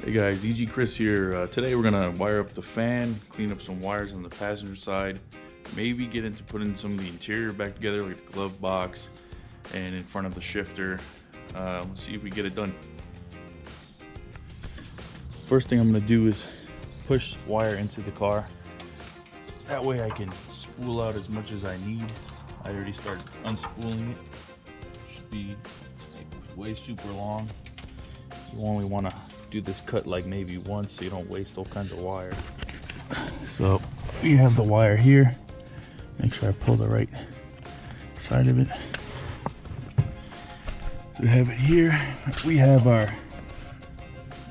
Hey guys, EG Chris here. Today we're gonna wire up the fan, clean up some wires on the passenger side, maybe get into putting some of the interior back together, like the glove box and in front of the shifter. Let's see if we get it done. First thing I'm gonna do is push wire into the car. That way I can spool out as much as I need. I already started unspooling it. Should be way super long. You only want to do this cut like maybe once so you don't waste all kinds of wire. So we have the wire here. Make sure I pull the right side of it. So we have it here. We have our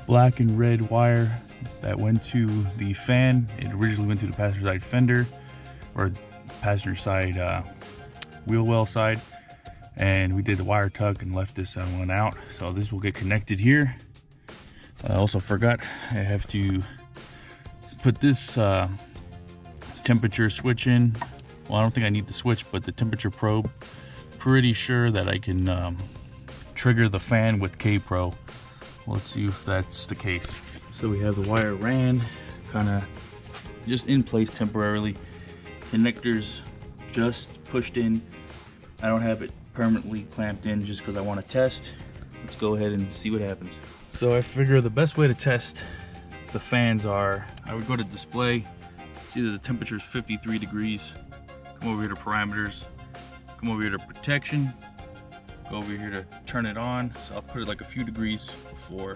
black and red wire that went to the fan. It originally went to the passenger side fender, or passenger side wheel well side, and we did the wire tuck and left this one out. So this will get connected here. I also forgot I have to put this temperature switch in. Well, I don't think I need the switch, but the temperature probe. Pretty sure that I can trigger the fan with Kbros. Let's see if that's the case. So we have the wire ran, kind of just in place temporarily. Connectors just pushed in. I don't have it permanently clamped in just because I want to test. Let's go ahead and see what happens. So I figure the best way to test the fans are, I would go to display, see that the temperature is 53 degrees, come over here to parameters, come over here to protection, go over here to turn it on. So I'll put it like a few degrees before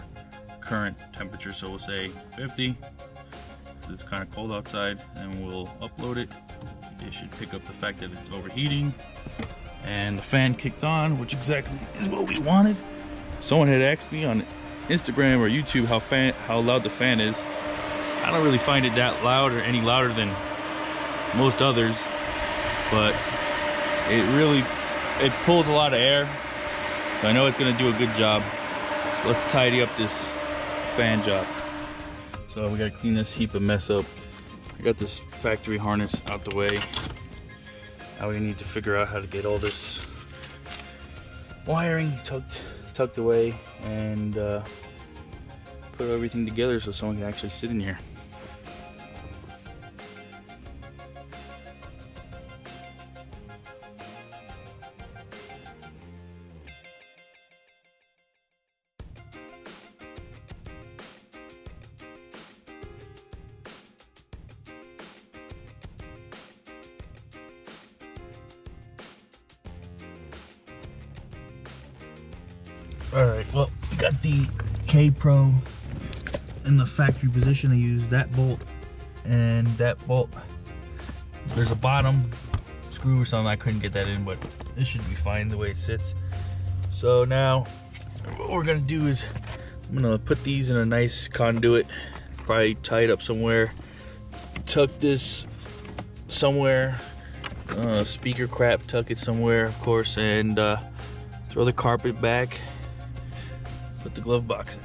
current temperature. So we'll say 50, it's kind of cold outside, and we'll upload it. It should pick up the fact that it's overheating. And the fan kicked on, which exactly is what we wanted. Someone had asked me on Instagram or YouTube how loud the fan is. I don't really find it that loud or any louder than most others, but it pulls a lot of air, so I know it's gonna do a good job. So let's tidy up this fan job. So we gotta clean this heap of mess up. I got this factory harness out the way. Now we need to figure out how to get all this wiring tucked away and put everything together so someone can actually sit in here. Alright, well, we got the Kbros in the factory position. I use that bolt and that bolt. There's a bottom screw or something, I couldn't get that in, but this should be fine the way it sits. So now, what we're gonna do is, I'm gonna put these in a nice conduit, probably tie it up somewhere, tuck this somewhere, speaker crap, tuck it somewhere, of course, and throw the carpet back. Put the glove box in.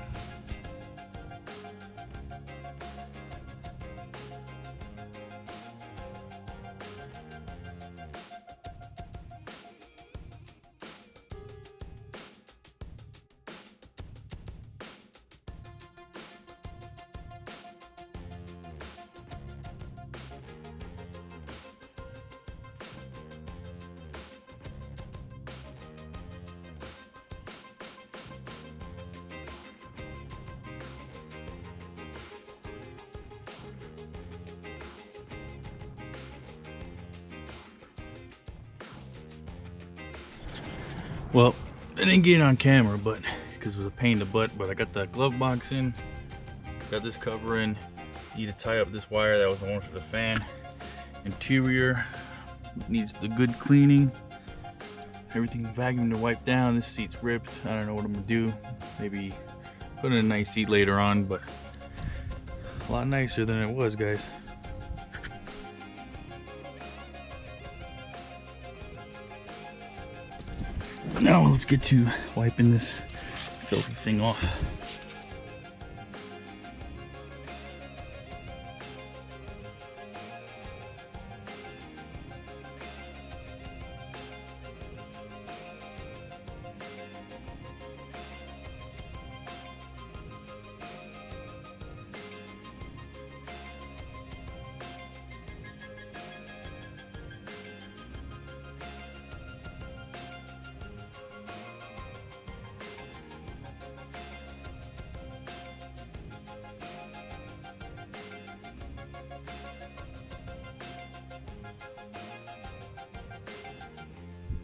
Well, I didn't get it on camera, but because it was a pain in the butt, but I got the glove box in, got this cover in. Need to tie up this wire, that was the one for the fan. Interior needs the good cleaning. Everything vacuumed and wiped down. This seat's ripped. I don't know what I'm gonna do. Maybe put in a nice seat later on, but a lot nicer than it was, guys. Now let's get to wiping this filthy thing off.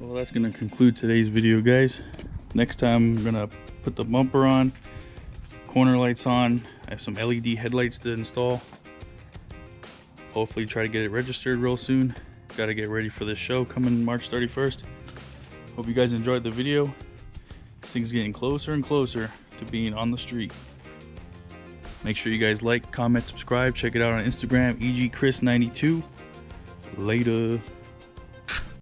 Well, that's gonna conclude today's video, guys. Next time I'm gonna put the bumper on, corner lights on. I have some LED headlights to install. Hopefully try to get it registered real soon. Got to get ready for this show coming March 31st. Hope you guys enjoyed the video. This thing's getting closer and closer to being on the street. Make sure you guys like, comment, subscribe. Check it out on Instagram, egchris92. Later.